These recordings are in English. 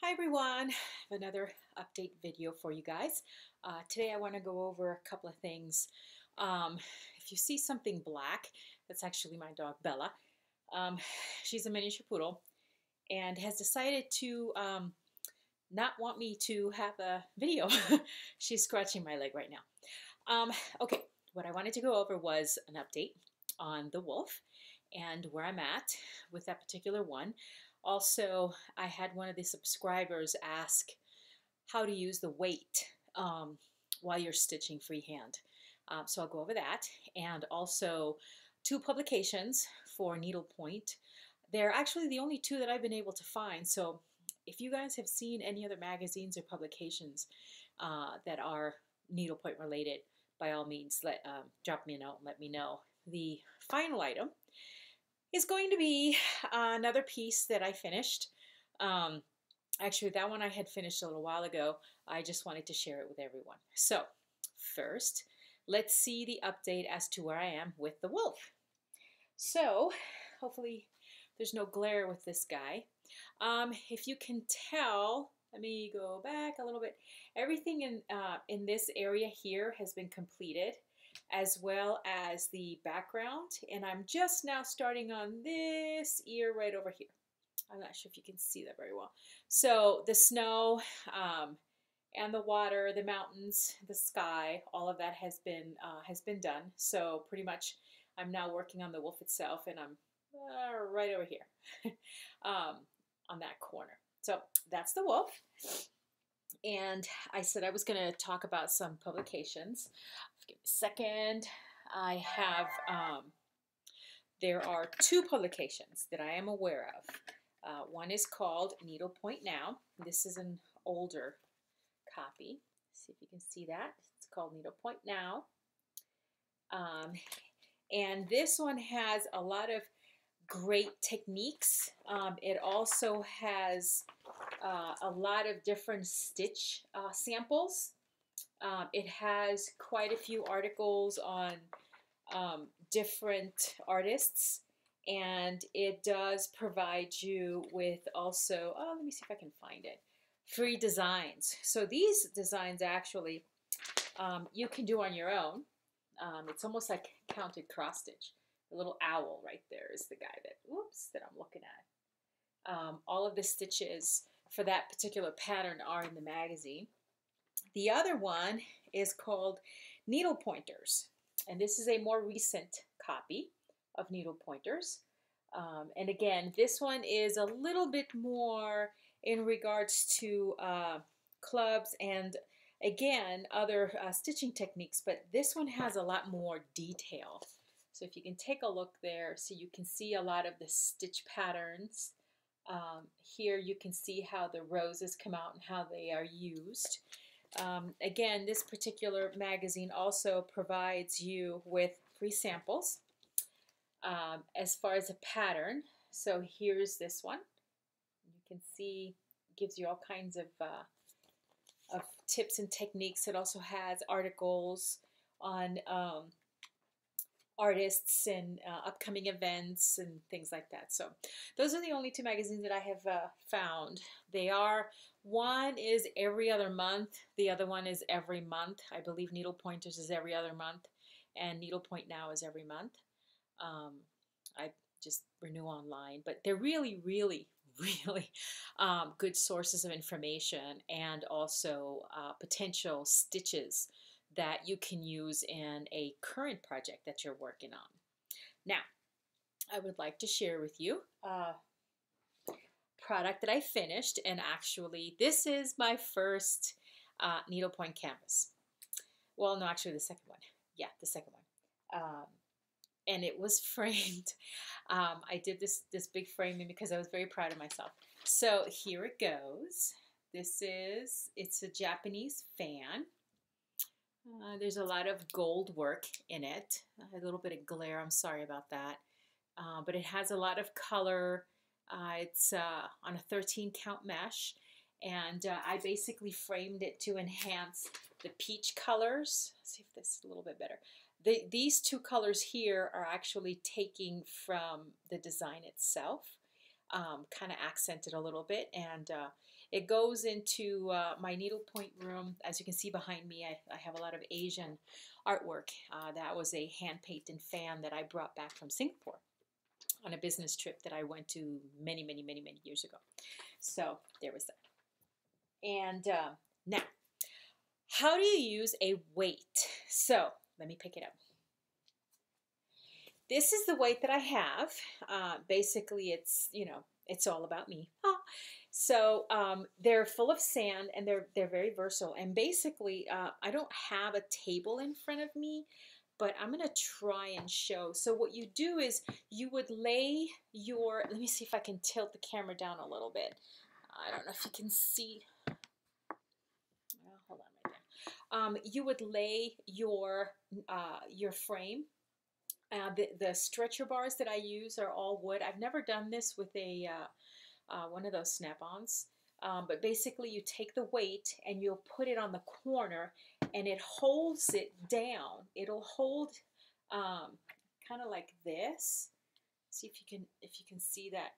Hi everyone, I have another update video for you guys. Today I want to go over a couple of things. Um, if you see something black, that's actually my dog Bella. Um, she's a miniature poodle and has decided to not want me to have a video. She's scratching my leg right now. Okay, what I wanted to go over was an update on the wolf and where I'm at with that particular one. Also, I had one of the subscribers ask how to use the weight while you're stitching freehand. So I'll go over that. And also two publications for needlepoint. They're actually the only two that I've been able to find. So if you guys have seen any other magazines or publications that are needlepoint related, by all means, drop me a note and let me know. The final item is going to be another piece that I finished. Actually, that one I had finished a little while ago. I just wanted to share it with everyone. So first, let's see the update as to where I am with the wolf. So hopefully there's no glare with this guy. If you can tell, let me go back a little bit. Everything in this area here has been completed, as well as the background, and I'm just now starting on this ear right over here. I'm not sure if you can see that very well. So the snow and the water, the mountains, the sky, all of that has been done. So pretty much I'm now working on the wolf itself, and I'm right over here on that corner. So that's the wolf. And I said I was going to talk about some publications. Give me a second. I have, there are two publications that I am aware of. One is called Needlepoint Now. This is an older copy. Let's see if you can see that. It's called Needlepoint Now. And this one has a lot of great techniques. It also has a lot of different stitch samples. It has quite a few articles on different artists, and it does provide you with also, let me see if I can find it, free designs. So these designs actually you can do on your own. It's almost like counted cross stitch. The little owl right there is the guy that I'm looking at. All of the stitches for that particular pattern are in the magazine. The other one is called Needle Pointers, and this is a more recent copy of Needle Pointers. And again, this one is a little bit more in regards to clubs and again other stitching techniques, but this one has a lot more detail. So if you can take a look there, so you can see a lot of the stitch patterns. Here you can see how the roses come out and how they are used. Again, this particular magazine also provides you with free samples as far as a pattern. So here's this one. You can see it gives you all kinds of tips and techniques. It also has articles on artists and upcoming events and things like that. So those are the only two magazines that I have found. They are, one is every other month, the other one is every month. I believe Needle Pointers is every other month, and Needlepoint Now is every month. I just renew online, but they're really, really, really good sources of information, and also potential stitches that you can use in a current project that you're working on. Now, I would like to share with you a product that I finished, and actually this is my first needlepoint canvas. Well, no, actually the second one. Yeah, the second one. And it was framed. I did this big framing because I was very proud of myself. So here it goes. It's a Japanese fan. There's a lot of gold work in it. A little bit of glare, I'm sorry about that. But it has a lot of color. It's on a 13 count mesh. And I basically framed it to enhance the peach colors. Let's see if this is a little bit better. These two colors here are actually taking from the design itself. kind of accent it a little bit. And it goes into my needlepoint room. As you can see behind me, I have a lot of Asian artwork. That was a hand-painted fan that I brought back from Singapore on a business trip that I went to many, many, many, many years ago. So there was that. And now, how do you use a weight? So let me pick it up. This is the weight that I have. Basically, it's, you know, it's all about me. So they're full of sand, and they're very versatile. And basically, I don't have a table in front of me, but I'm going to try and show. So what you do is you would lay your, let me see if I can tilt the camera down a little bit. I don't know if you can see. Well, hold on right there. You would lay your frame. The stretcher bars that I use are all wood. I've never done this with a one of those snap-ons, but basically you take the weight and you'll put it on the corner, and it holds it down. It'll hold kind of like this. See if you can see that.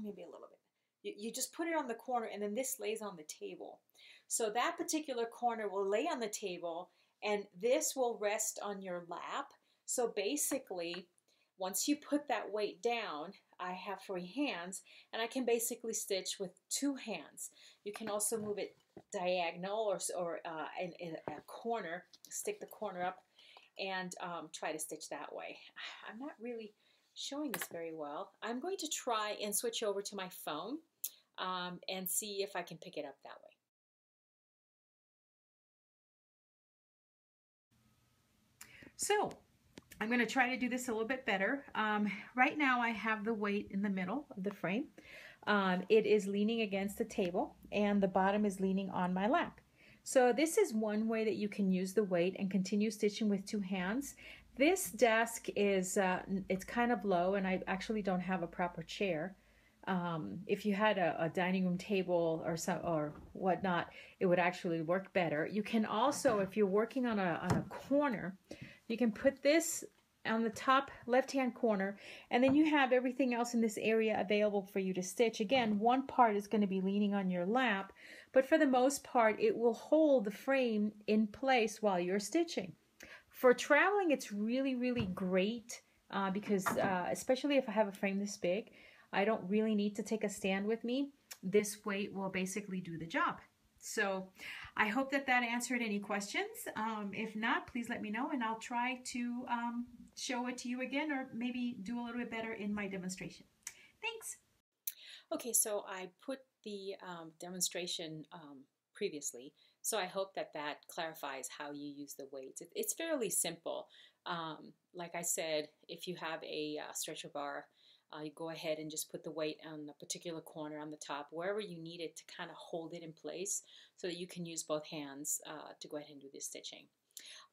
Maybe a little bit. You just put it on the corner, and then this lays on the table. So that particular corner will lay on the table, and this will rest on your lap. So basically, once you put that weight down, I have free hands, and I can basically stitch with two hands. You can also move it diagonal or in a corner, stick the corner up, and try to stitch that way. I'm not really showing this very well. I'm going to try and switch over to my phone and see if I can pick it up that way. So I'm going to try to do this a little bit better. Right now I have the weight in the middle of the frame. It is leaning against the table, and the bottom is leaning on my lap. So this is one way that you can use the weight and continue stitching with two hands. This desk is it's kind of low, and I actually don't have a proper chair. If you had a dining room table or whatnot, it would actually work better. You can also, if you're working on a corner, you can put this on the top left-hand corner, and then you have everything else in this area available for you to stitch. Again, one part is going to be leaning on your lap, but for the most part, it will hold the frame in place while you're stitching. For traveling, it's really, really great because especially if I have a frame this big, I don't really need to take a stand with me. This weight will basically do the job. So I hope that answered any questions. If not, please let me know, and I'll try to show it to you again, or maybe do a little bit better in my demonstration. Thanks. Okay, so I put the demonstration previously, so I hope that clarifies how you use the weights. It's fairly simple. Like I said, if you have a stretcher bar, you go ahead and just put the weight on a particular corner on the top, wherever you need it to kind of hold it in place so that you can use both hands to go ahead and do this stitching.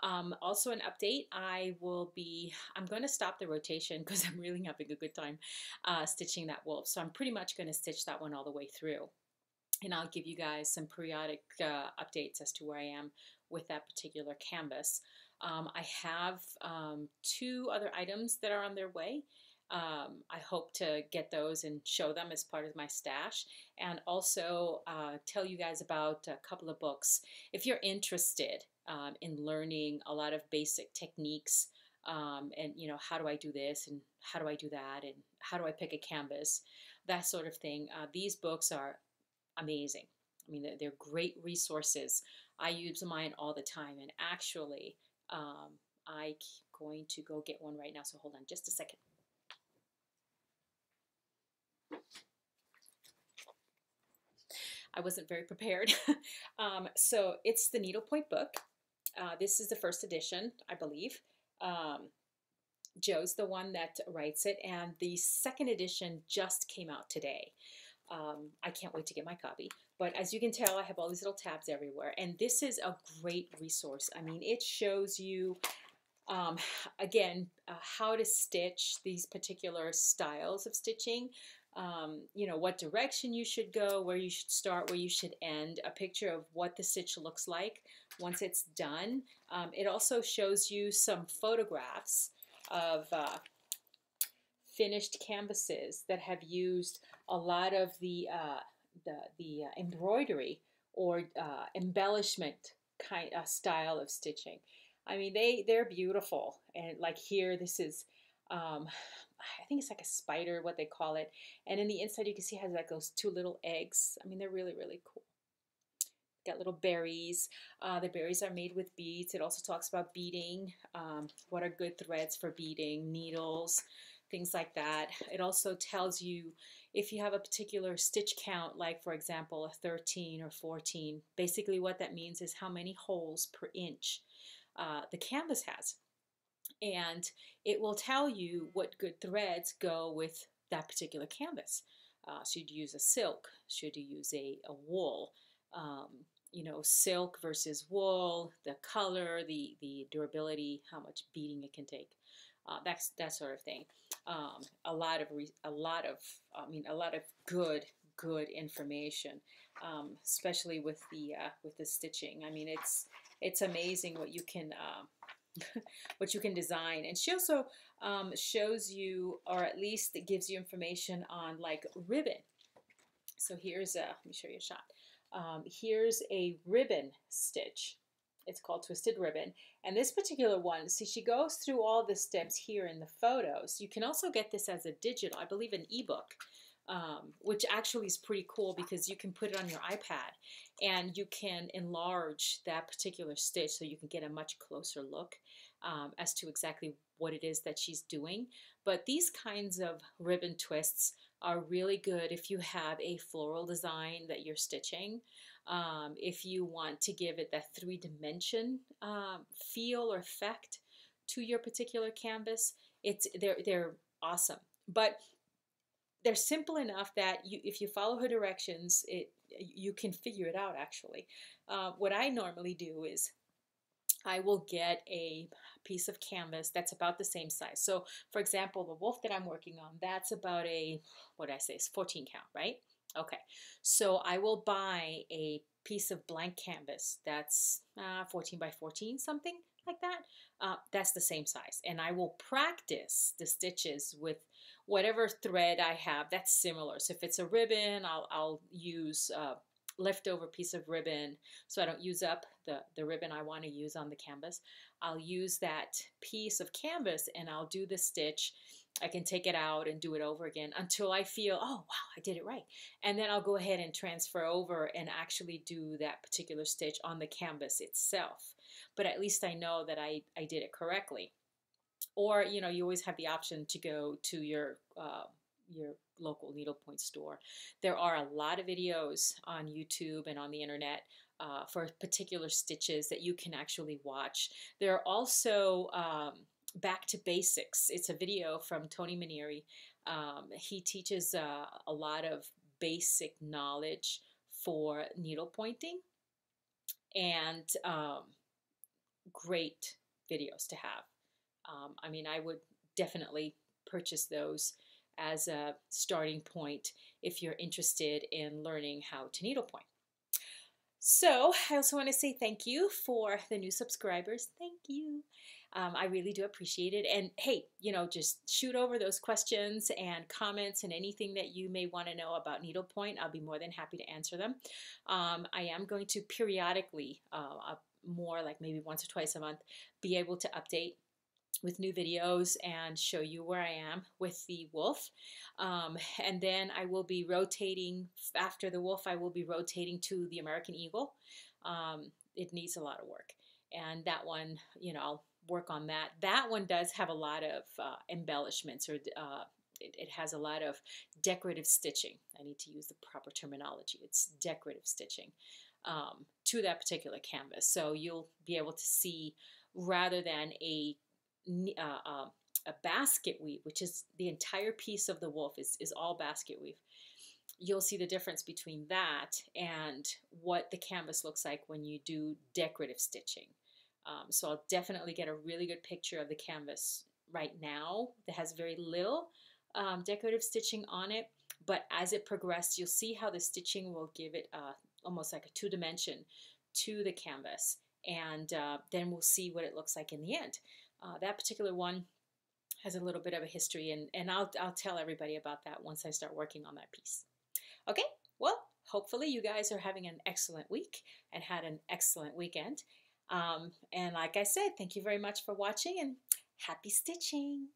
Also an update, I'm going to stop the rotation because I'm really having a good time stitching that wolf. So I'm pretty much going to stitch that one all the way through. And I'll give you guys some periodic updates as to where I am with that particular canvas. I have two other items that are on their way. I hope to get those and show them as part of my stash, and also tell you guys about a couple of books. If you're interested in learning a lot of basic techniques and, you know, how do I do this and how do I do that and how do I pick a canvas, that sort of thing, these books are amazing. I mean, they're great resources. I use mine all the time, and actually I'm going to go get one right now, so hold on just a second. I wasn't very prepared. So it's the needlepoint book. This is the first edition, I believe. Joe's the one that writes it, and the second edition just came out today. I can't wait to get my copy. But as you can tell, I have all these little tabs everywhere, and this is a great resource. I mean, it shows you again, how to stitch these particular styles of stitching, you know, what direction you should go, where you should start, where you should end, a picture of what the stitch looks like once it's done. It also shows you some photographs of finished canvases that have used a lot of the embroidery or embellishment kind style of stitching. I mean, they're beautiful. And like here, this is, I think it's like a spider, what they call it. And in the inside, you can see it has like those two little eggs. I mean, they're really, really cool. Got little berries. The berries are made with beads. It also talks about beading. What are good threads for beading, needles, things like that. It also tells you if you have a particular stitch count, like for example, a 13 or 14. Basically what that means is how many holes per inch the canvas has. And it will tell you what good threads go with that particular canvas. Should you use a silk? Should you use a wool? Um, you know, silk versus wool, the color, the durability, how much beading it can take, that sort of thing. A lot of good information, especially with the stitching. I mean, it's amazing what you can what you can design. And she also shows you, or at least it gives you information on like ribbon. So here's a, let me show you a shot. Here's a ribbon stitch. It's called twisted ribbon. And this particular one, see, she goes through all the steps here in the photos. You can also get this as a digital, I believe an ebook, which actually is pretty cool because you can put it on your iPad and you can enlarge that particular stitch so you can get a much closer look as to exactly what it is that she's doing. But these kinds of ribbon twists are really good if you have a floral design that you're stitching. If you want to give it that three-dimension feel or effect to your particular canvas, they're awesome. But they're simple enough that if you follow her directions, you can figure it out actually. What I normally do is I will get a piece of canvas that's about the same size. So for example, the wolf that I'm working on, that's about a, what did I say, it's 14 count, right? Okay, so I will buy a piece of blank canvas that's 14 by 14, something like that. That's the same size. And I will practice the stitches with whatever thread I have that's similar. So if it's a ribbon, I'll use leftover piece of ribbon so I don't use up the ribbon I want to use on the canvas. I'll use that piece of canvas and I'll do the stitch. I can take it out and do it over again until I feel, oh wow, I did it right. And then I'll go ahead and transfer over and actually do that particular stitch on the canvas itself. But at least I know that I did it correctly. Or, you know, you always have the option to go to your local needlepoint store. There are a lot of videos on YouTube and on the internet for particular stitches that you can actually watch. There are also Back to Basics. It's a video from Tony Manieri. He teaches a lot of basic knowledge for needle pointing, and great videos to have. I mean, I would definitely purchase those as a starting point if you're interested in learning how to needlepoint. So I also want to say thank you for the new subscribers. Thank you. I really do appreciate it. And hey, you know, just shoot over those questions and comments and anything that you may want to know about needlepoint. I'll be more than happy to answer them. I am going to periodically, more like maybe once or twice a month, be able to update with new videos and show you where I am with the wolf. And then I will be rotating, after the wolf, I will be rotating to the American Eagle. It needs a lot of work. And that one, you know, I'll work on that. That one does have a lot of embellishments, or it has a lot of decorative stitching. I need to use the proper terminology. It's decorative stitching to that particular canvas. So you'll be able to see, rather than a basket weave, which is the entire piece of the wolf is all basket weave. You'll see the difference between that and what the canvas looks like when you do decorative stitching. So I'll definitely get a really good picture of the canvas right now that has very little decorative stitching on it, but as it progresses, you'll see how the stitching will give it almost like a two-dimension to the canvas, and then we'll see what it looks like in the end. That particular one has a little bit of a history, and I'll tell everybody about that once I start working on that piece. Okay, well, hopefully you guys are having an excellent week and had an excellent weekend. And like I said, thank you very much for watching, and happy stitching.